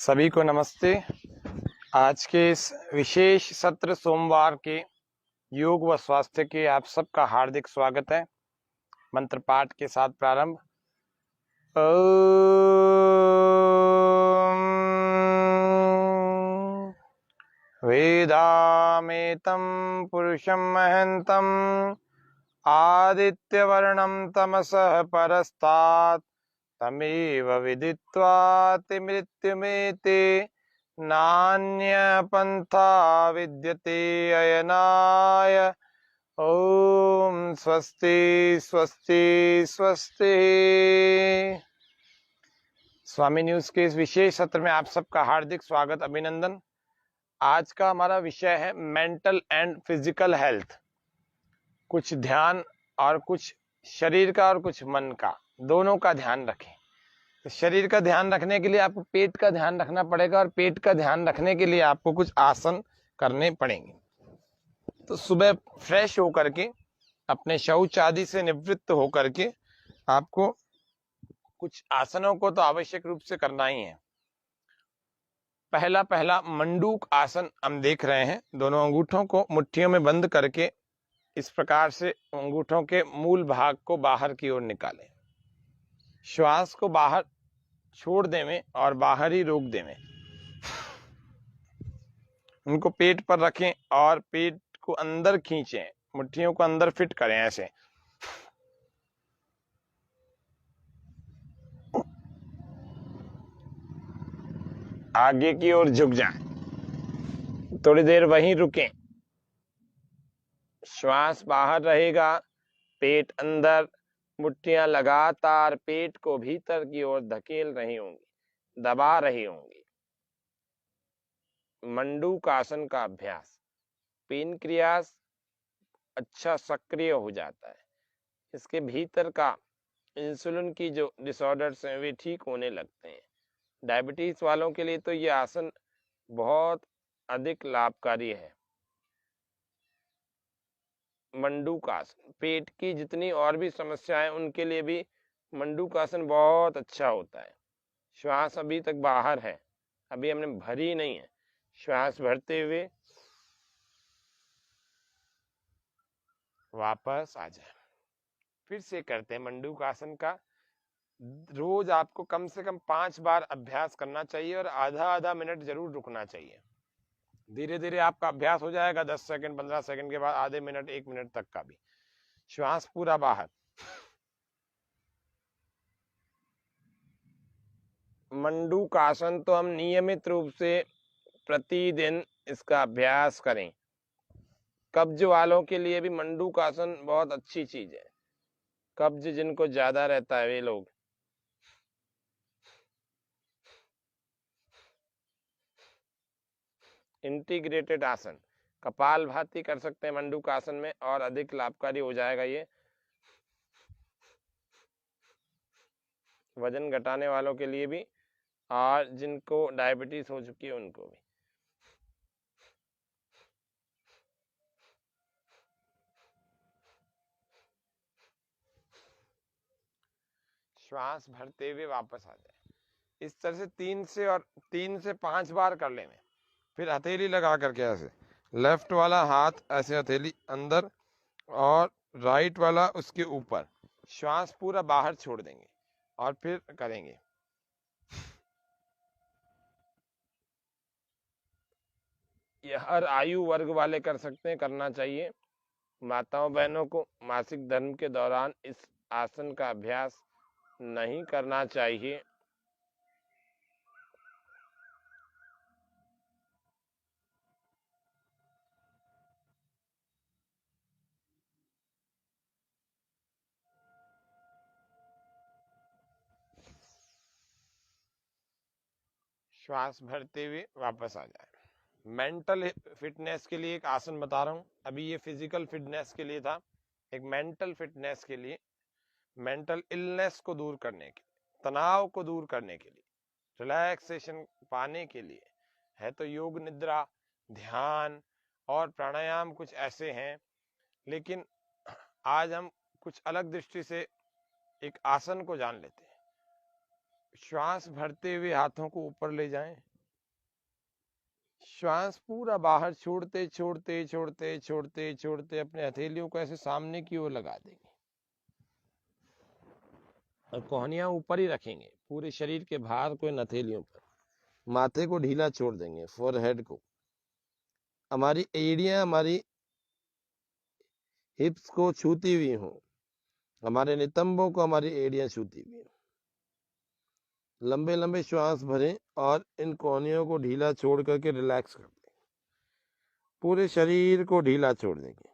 सभी को नमस्ते। आज के इस विशेष सत्र सोमवार के योग व स्वास्थ्य के आप सबका हार्दिक स्वागत है। मंत्र पाठ के साथ प्रारंभ। वेदामेतं पुरुषं महन्तं आदित्यवर्णं तमसः परस्तात् तमेव विदित्वाति मृत्युमेते नान्यपन्था विद्यते अयनाय। ओम स्वस्ति स्वस्ति स्वस्ति। स्वामी न्यूज के इस विशेष सत्र में आप सबका हार्दिक स्वागत, अभिनंदन। आज का हमारा विषय है मेंटल एंड फिजिकल हेल्थ। कुछ ध्यान और कुछ शरीर का और कुछ मन का, दोनों का ध्यान रखें। तो शरीर का ध्यान रखने के लिए आपको पेट का ध्यान रखना पड़ेगा और पेट का ध्यान रखने के लिए आपको कुछ आसन करने पड़ेंगे। तो सुबह फ्रेश होकर के, अपने शौच आदि से निवृत्त होकर के आपको कुछ आसनों को तो आवश्यक रूप से करना ही है। पहला मंडूक आसन हम देख रहे हैं। दोनों अंगूठों को मुट्ठियों में बंद करके इस प्रकार से अंगूठों के मूल भाग को बाहर की ओर निकालें। श्वास को बाहर छोड़ देवें और बाहर ही रोक देवें। उनको पेट पर रखें और पेट को अंदर खींचें, मुट्ठियों को अंदर फिट करें ऐसे। आगे की ओर झुक जाएं। थोड़ी देर वहीं रुकें। श्वास बाहर रहेगा, पेट अंदर, मुट्ठियां लगातार पेट को भीतर की ओर धकेल रही होंगी, दबा रही होंगी। मंडूक आसन का अभ्यास, पेनक्रियास अच्छा सक्रिय हो जाता है। इसके भीतर का इंसुलिन की जो डिसऑर्डर्स हैं वे ठीक होने लगते हैं। डायबिटीज वालों के लिए तो ये आसन बहुत अधिक लाभकारी है। मंडूक आसन, पेट की जितनी और भी समस्याएं उनके लिए भी मंडूक आसन बहुत अच्छा होता है। श्वास अभी तक बाहर है, अभी हमने भरी नहीं है। श्वास भरते हुए वापस आ जाए। फिर से करते हैं मंडूक आसन का। रोज आपको कम से कम 5 बार अभ्यास करना चाहिए और आधा मिनट जरूर रुकना चाहिए। धीरे धीरे आपका अभ्यास हो जाएगा। 10 सेकंड 15 सेकंड के बाद आधे मिनट 1 मिनट तक का भी। श्वास पूरा बाहर। मंडूक आसन तो हम नियमित रूप से प्रतिदिन इसका अभ्यास करें। कब्ज वालों के लिए भी मंडूक आसन बहुत अच्छी चीज है। कब्ज जिनको ज्यादा रहता है वे लोग इंटीग्रेटेड आसन, कपालभाति कर सकते हैं मंडूक आसन में और अधिक लाभकारी हो जाएगा ये। वजन घटाने वालों के लिए भी और जिनको डायबिटीज हो चुकी है उनको भी। श्वास भरते हुए वापस आ जाए। इस तरह से 3 से 5 बार कर लें। फिर हथेली लगा करके ऐसे, लेफ्ट वाला हाथ ऐसे हथेली अंदर और राइट वाला उसके ऊपर। श्वास पूरा बाहर छोड़ देंगे और फिर करेंगे। यह हर आयु वर्ग वाले कर सकते हैं, करना चाहिए। माताओं बहनों को मासिक धर्म के दौरान इस आसन का अभ्यास नहीं करना चाहिए। श्वास भरते हुए वापस आ जाए। मेंटल फिटनेस के लिए एक आसन बता रहा हूं। अभी ये फिजिकल फिटनेस के लिए था। एक मेंटल फिटनेस के लिए, मेंटल इलनेस को दूर करने के, तनाव को दूर करने के लिए, रिलैक्सेशन पाने के लिए है तो योग निद्रा, ध्यान और प्राणायाम कुछ ऐसे हैं। लेकिन आज हम कुछ अलग दृष्टि से एक आसन को जान लेते हैं। श्वास भरते हुए हाथों को ऊपर ले जाएं श्वास पूरा बाहर छोड़ते छोड़ते छोड़ते छोड़ते छोड़ते अपने हथेलियों को ऐसे सामने की ओर लगा देंगे और कोहनियां ऊपर ही रखेंगे, पूरे शरीर के भार को इन हथेलियों पर। माथे को ढीला छोड़ देंगे, फोरहेड को, हमारी एड़ियां हमारी हिप्स को छूती हुई हो, हमारे नितंबों को हमारी एड़ियां छूती हुई हो। लंबे लंबे श्वास भरें और इन कोहनियों को ढीला छोड़ करके रिलैक्स कर दें, पूरे शरीर को ढीला छोड़ देंगे।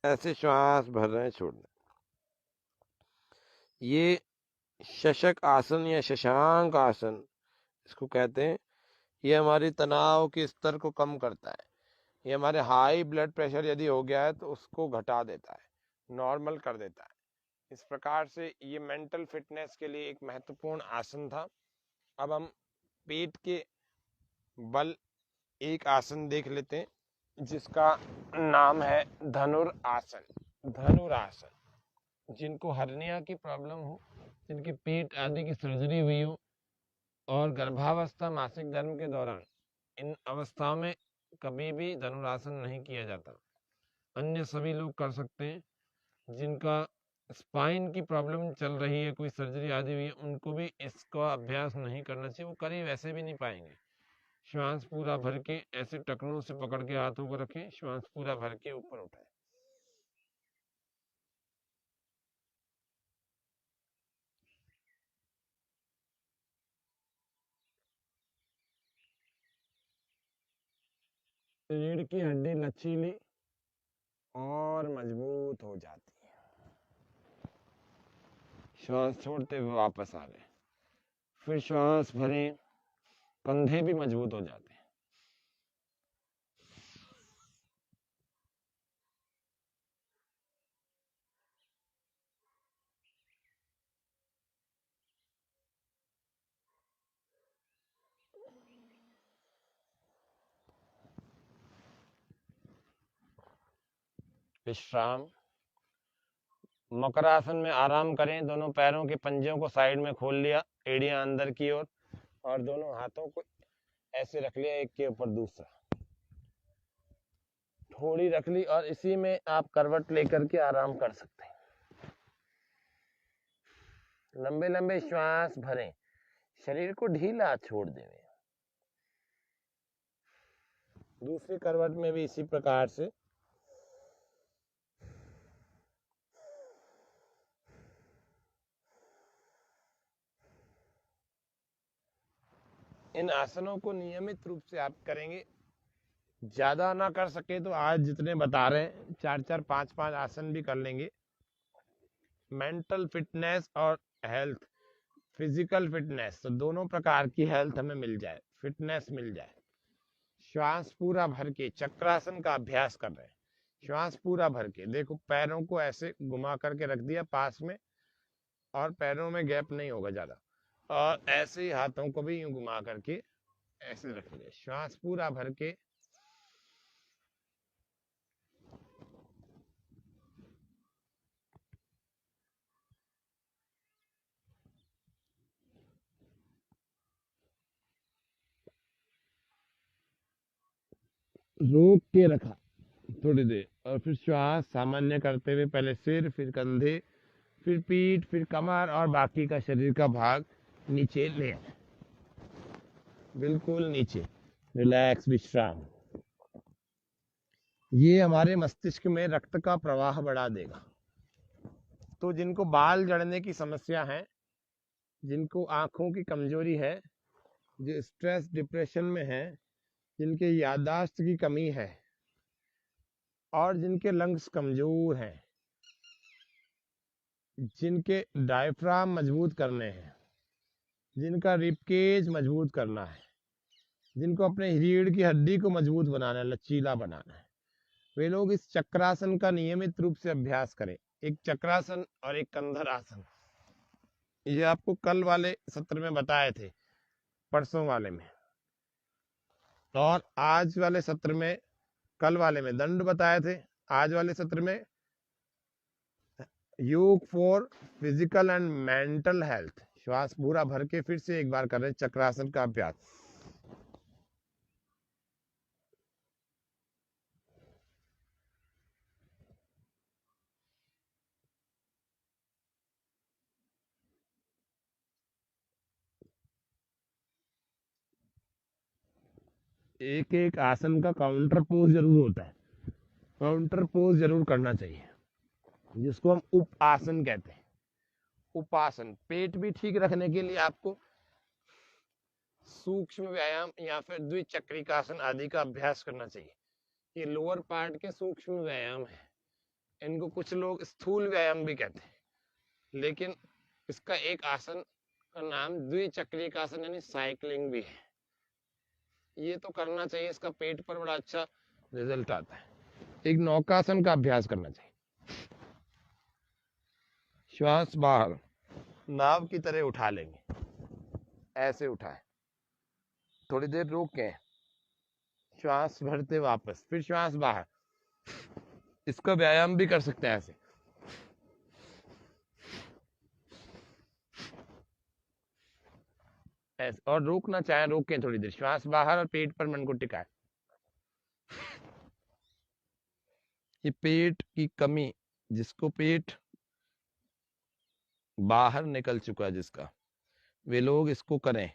ऐसे श्वास भर रहे हैं, छोड़ रहे हैं। ये शशक आसन या शशांक आसन इसको कहते हैं। ये हमारी तनाव के स्तर को कम करता है। ये हमारे हाई ब्लड प्रेशर यदि हो गया है तो उसको घटा देता है, नॉर्मल कर देता है। इस प्रकार से ये मेंटल फिटनेस के लिए एक महत्वपूर्ण आसन था। अब हम पेट के बल एक आसन देख लेते हैं जिसका नाम है धनुरासन। धनुरासन, जिनको हर्निया की प्रॉब्लम हो, जिनके पेट आदि की सर्जरी हुई हो और गर्भावस्था मासिक धर्म के दौरान, इन अवस्थाओं में कभी भी धनुरासन नहीं किया जाता। अन्य सभी लोग कर सकते हैं। जिनका स्पाइन की प्रॉब्लम चल रही है, कोई सर्जरी आदि हुई है, उनको भी इसका अभ्यास नहीं करना चाहिए। वो कभी वैसे भी नहीं पाएंगे। श्वास पूरा भर के ऐसे टखनों से पकड़ के हाथों को रखें, श्वास पूरा भर के ऊपर उठाएं। रीढ़ की हड्डी लचीली और मजबूत हो जाती है। श्वास छोड़ते हुए वापस आ गए, फिर श्वास भरें, कंधे भी मजबूत हो जाते हैं। विश्राम। मकरासन में आराम करें। दोनों पैरों के पंजों को साइड में खोल लिया, एड़ियां अंदर की ओर, और दोनों हाथों को ऐसे रख लिया, एक के ऊपर दूसरा, थोड़ी रख ली, और इसी में आप करवट लेकर के आराम कर सकते हैं। लंबे लंबे श्वास भरें, शरीर को ढीला छोड़ दें। दूसरी करवट में भी इसी प्रकार से। इन आसनों को नियमित रूप से आप करेंगे। ज्यादा ना कर सके तो आज जितने बता रहे हैं, 4-4 5-5 आसन भी कर लेंगे। मेंटल फिटनेस और हेल्थ, फिजिकल फिटनेस, तो दोनों प्रकार की हेल्थ हमें मिल जाए, फिटनेस मिल जाए। श्वास पूरा भर के चक्रासन का अभ्यास कर रहे हैं। श्वास पूरा भर के, देखो पैरों को ऐसे घुमा करके रख दिया पास में, और पैरों में गैप नहीं होगा ज्यादा, और ऐसे ही हाथों को भी यूं घुमा करके ऐसे रख लिया। श्वास पूरा भर के, रोक के रखा थोड़ी देर, और फिर श्वास सामान्य करते हुए पहले सिर, फिर कंधे, फिर पीठ, फिर कमर और बाकी का शरीर का भाग नीचे ले आए, बिल्कुल नीचे, रिलैक्स, विश्राम। ये हमारे मस्तिष्क में रक्त का प्रवाह बढ़ा देगा। तो जिनको बाल झड़ने की समस्या है, जिनको आंखों की कमजोरी है, जो स्ट्रेस डिप्रेशन में है, जिनके याददाश्त की कमी है, और जिनके लंग्स कमजोर हैं, जिनके डायफ्राम मजबूत करने हैं, जिनका रिपकेज मजबूत करना है, जिनको अपने रीढ़ की हड्डी को मजबूत बनाना है, लचीला बनाना है, वे लोग इस चक्रासन का नियमित रूप से अभ्यास करें। एक चक्रासन और एक कंधर आसन, ये आपको कल वाले सत्र में बताए थे, परसों वाले में। और आज वाले सत्र में, कल वाले में दंड बताए थे, आज वाले सत्र में योग for physical and mental health. श्वास पूरा भर के फिर से एक बार कर रहे हैं चक्रासन का अभ्यास। एक एक आसन का काउंटर पोज जरूर होता है, काउंटर पोज जरूर करना चाहिए, जिसको हम उप आसन कहते हैं। उपासन, पेट भी ठीक रखने के लिए आपको सूक्ष्म व्यायाम या फिर द्विचक्रिकासन आदि का अभ्यास करना चाहिए। ये लोअर पार्ट के सूक्ष्म व्यायाम है, इनको कुछ लोग स्थूल व्यायाम भी कहते हैं, लेकिन इसका एक आसन का नाम द्विचक्रिकासन यानी साइकिलिंग भी है। ये तो करना चाहिए, इसका पेट पर बड़ा अच्छा रिजल्ट आता है। एक नौकासन का अभ्यास करना चाहिए। श्वास बाहर, नाव की तरह उठा लेंगे, ऐसे उठाए, थोड़ी देर रोकें, श्वास भरते वापस, फिर श्वास बाहर। इसका व्यायाम भी कर सकते हैं ऐसे। ऐसे और रोकना चाहे रोकें थोड़ी देर, श्वास बाहर और पेट पर मन को टिकाए। ये पेट की कमी, जिसको पेट बाहर निकल चुका है जिसका, वे लोग इसको करें,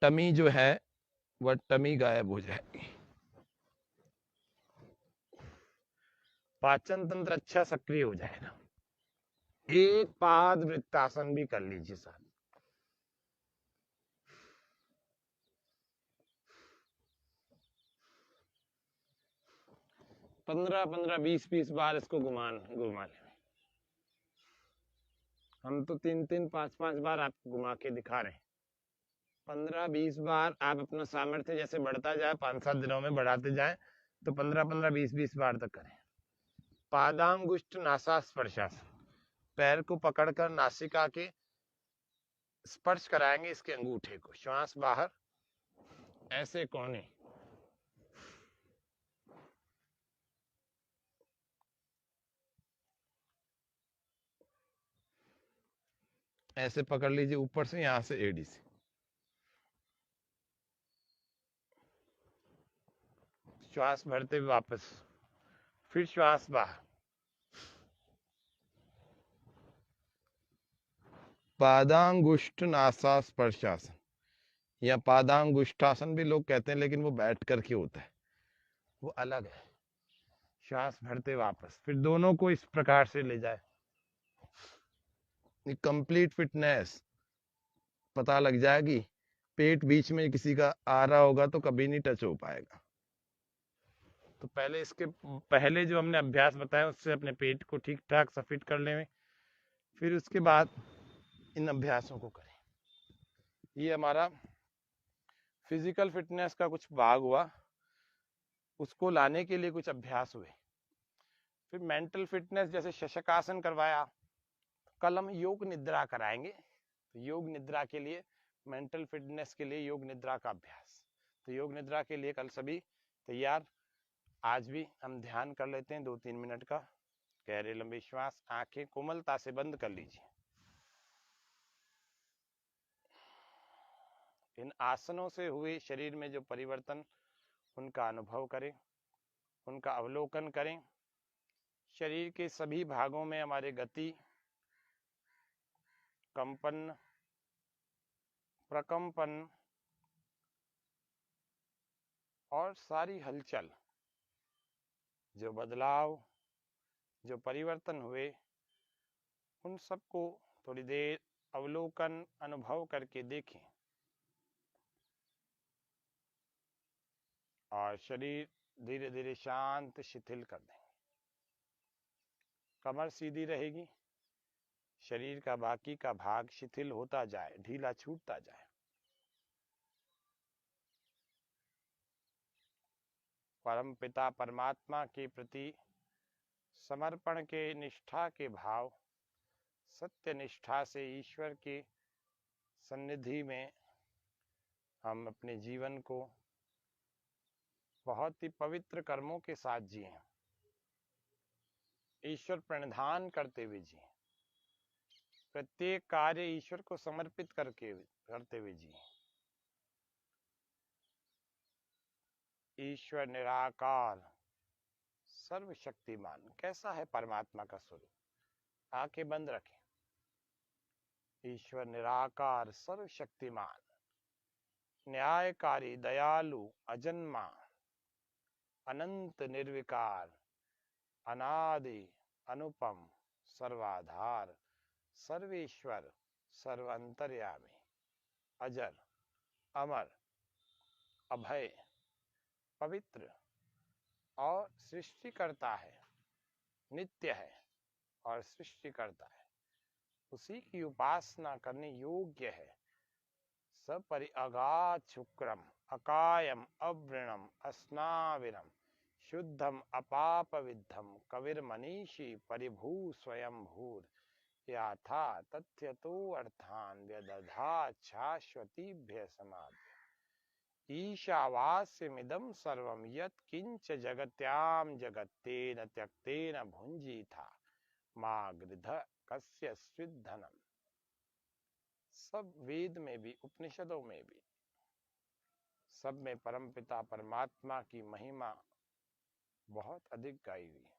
टमी जो है वह टमी गायब हो जाएगी, पाचन तंत्र अच्छा सक्रिय हो जाएगा। एक पाद वृत्तासन भी कर लीजिए साथ। पंद्रह 20 बार इसको घुमा ले। हम तो 3 5 बार आपको घुमा के दिखा रहे हैं। 15-20 बार आप अपना सामर्थ्य जैसे बढ़ता जाए, 5-7 दिनों में बढ़ाते जाए, तो 15-20 बार तक करें। पादांगुष्ठ नासा स्पर्शासन, पैर को पकड़कर नासिका के स्पर्श कराएंगे इसके अंगूठे को, श्वास बाहर, ऐसे कोने, ऐसे पकड़ लीजिए ऊपर से, यहां से एडी से, श्वास भरते हुए वापस, फिर श्वास बाहर। पादांगुष्ठ नासा स्पर्शासन या पादांगुष्ठासन भी लोग कहते हैं, लेकिन वो बैठ करके होता है, वो अलग है। श्वास भरते वापस, फिर दोनों को इस प्रकार से ले जाए। कंप्लीट फिटनेस पता लग जाएगी। पेट बीच में किसी का आ रहा होगा तो कभी नहीं टच हो पाएगा। तो पहले इसके पहले जो हमने अभ्यास बताया उससे अपने पेट को ठीक ठाक सफिट कर लें, फिर उसके बाद इन अभ्यासों को करें। ये हमारा फिजिकल फिटनेस का कुछ भाग हुआ, उसको लाने के लिए कुछ अभ्यास हुए। फिर मेंटल फिटनेस, जैसे शशकासन करवाया, कल हम योग निद्रा कराएंगे। तो योग निद्रा के लिए, मेंटल फिटनेस के लिए योग निद्रा का अभ्यास। तो योग निद्रा के लिए कल सभी तैयार। आज भी हम ध्यान कर लेते हैं 2-3 मिनट का। गहरे लंबे श्वास, आंखें कोमलता से बंद कर लीजिए। इन आसनों से हुए शरीर में जो परिवर्तन, उनका अनुभव करें, उनका अवलोकन करें। शरीर के सभी भागों में हमारे गति, कंपन, प्रकंपन और सारी हलचल, जो बदलाव, जो परिवर्तन हुए, उन सबको थोड़ी देर अवलोकन, अनुभव करके देखें। और शरीर धीरे धीरे शांत शिथिल कर देंगे। कमर सीधी रहेगी, शरीर का बाकी का भाग शिथिल होता जाए, ढीला छूटता जाए। परम पिता परमात्मा के प्रति समर्पण के, निष्ठा के भाव, सत्य निष्ठा से ईश्वर के सन्निधि में हम अपने जीवन को बहुत ही पवित्र कर्मों के साथ जिए, ईश्वर प्रणिधान करते हुए जिए, प्रत्येक कार्य ईश्वर को समर्पित करते हुए जिए। ईश्वर निराकार सर्वशक्तिमान। कैसा है परमात्मा का स्वरूप? आंखें बंद रखें। ईश्वर निराकार सर्वशक्तिमान, न्यायकारी, दयालु, अजन्मा, अनंत, निर्विकार, अनादि, अनुपम, सर्वाधार, सर्वेश्वर, सर्वांतर्यामी, अजर, अमर, अभय, पवित्र और सृष्टि करता है, नित्य है और सृष्टि करता है। उसी की उपासना करने योग्य है। सपरि अगाध शुक्रम, अकायम, अवृणम, अस्नाविरम, शुद्धम, अपाप विद्धम, कविर मनीषी, परिभू स्वयं भूर, याथा तथ्यतो अर्थान व्यदधा शाश्वतीभ्य समाधि। ईशावास्यमिदं सर्वं यत् किंच जगत्याम जगत्तेन त्यक्तेन भुंजीथा मा गृध कस्य स्विद्धनम। सब वेद में भी, उपनिषदों में भी, सब में परमपिता परमात्मा की महिमा बहुत अधिक गाई हुई है।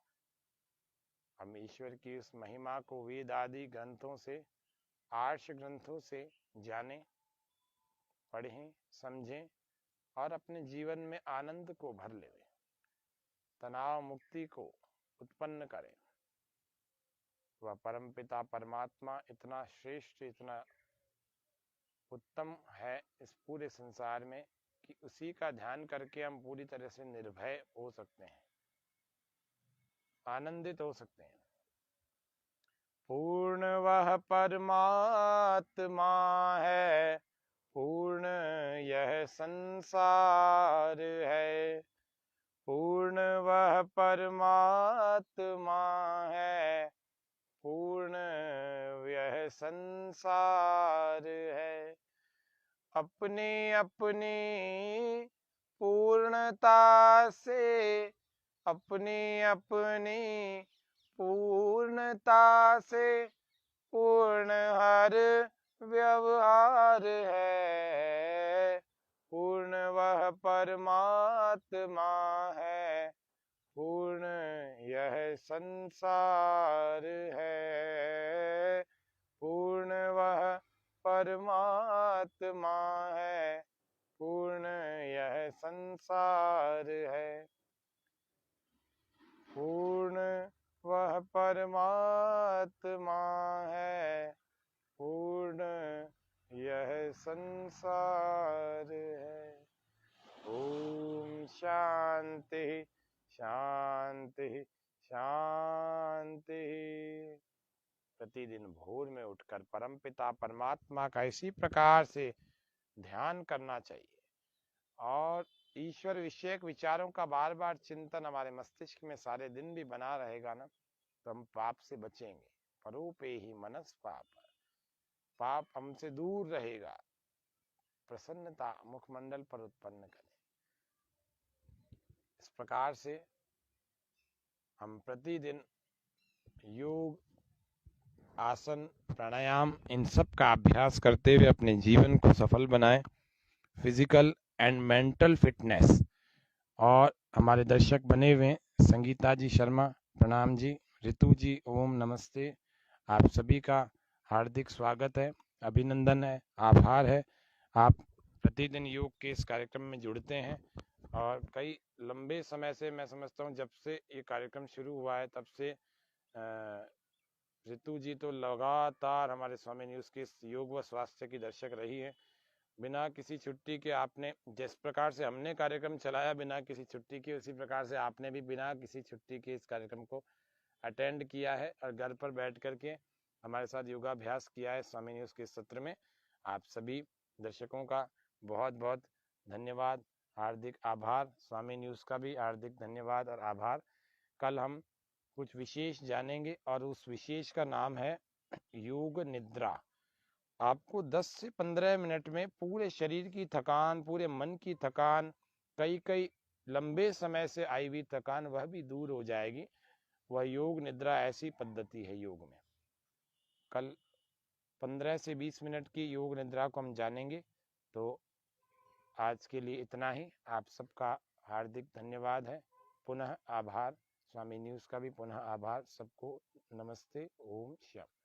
हम ईश्वर की उस महिमा को वेद आदि ग्रंथों से, आर्ष ग्रंथों से जानें, पढ़ें, समझें और अपने जीवन में आनंद को भर लें, तनाव मुक्ति को उत्पन्न करें। वह परमपिता परमात्मा इतना श्रेष्ठ, इतना उत्तम है इस पूरे संसार में कि उसी का ध्यान करके हम पूरी तरह से निर्भय हो सकते हैं, आनंदित हो सकते हैं। पूर्ण वह परमात्मा है, पूर्ण यह संसार है। पूर्ण वह परमात्मा है, पूर्ण यह संसार है। अपनी अपनी पूर्णता से, अपनी अपनी पूर्णता से पूर्ण हर व्यवहार है। पूर्ण वह परमात्मा है, पूर्ण यह संसार है। पूर्ण वह परमात्मा है, पूर्ण यह संसार है। पूर्ण वह परमात्मा है, पूर्ण यह संसार है। ओम शांति शांति शांति। प्रतिदिन भोर में उठकर परमपिता परमात्मा का इसी प्रकार से ध्यान करना चाहिए और ईश्वर विषयक विचारों का बार बार चिंतन हमारे मस्तिष्क में सारे दिन भी बना रहेगा ना, तो हम पाप से बचेंगे। परोपे ही मनस पाप, पाप हमसे दूर रहेगा। प्रसन्नता मुखमंडल पर उत्पन्न करें। इस प्रकार से हम प्रतिदिन योग, आसन, प्राणायाम, इन सब का अभ्यास करते हुए अपने जीवन को सफल बनाएं। Physical and mental fitness. और हमारे दर्शक बने हुए संगीता जी शर्मा, प्रणाम जी। ऋतु जी, ओम नमस्ते। आप सभी का हार्दिक स्वागत है, अभिनंदन है, आभार है। आप प्रतिदिन योग के इस कार्यक्रम में जुड़ते हैं और कई लंबे समय से, मैं समझता हूँ जब से ये कार्यक्रम शुरू हुआ है तब से ऋतु जी तो लगातार हमारे स्वामी न्यूज़ के योग व स्वास्थ्य की दर्शक रही है। बिना किसी छुट्टी के आपने, जिस प्रकार से हमने कार्यक्रम चलाया बिना किसी छुट्टी के, उसी प्रकार से आपने भी बिना किसी छुट्टी के इस कार्यक्रम को अटेंड किया है और घर पर बैठ करके हमारे साथ योगाभ्यास किया है स्वामी न्यूज़ के सत्र में। आप सभी दर्शकों का बहुत बहुत धन्यवाद, हार्दिक आभार। स्वामी न्यूज़ का भी हार्दिक धन्यवाद और आभार। कल हम कुछ विशेष जानेंगे और उस विशेष का नाम है योग निद्रा। आपको 10 से 15 मिनट में पूरे शरीर की थकान, पूरे मन की थकान, कई लंबे समय से आई हुई थकान वह भी दूर हो जाएगी। वह योग निद्रा ऐसी पद्धति है योग में। कल 15 से 20 मिनट की योग निद्रा को हम जानेंगे। तो आज के लिए इतना ही। आप सबका हार्दिक धन्यवाद है, पुनः आभार। स्वामी न्यूज़ का भी पुनः आभार। सबको नमस्ते। ओम श्याम।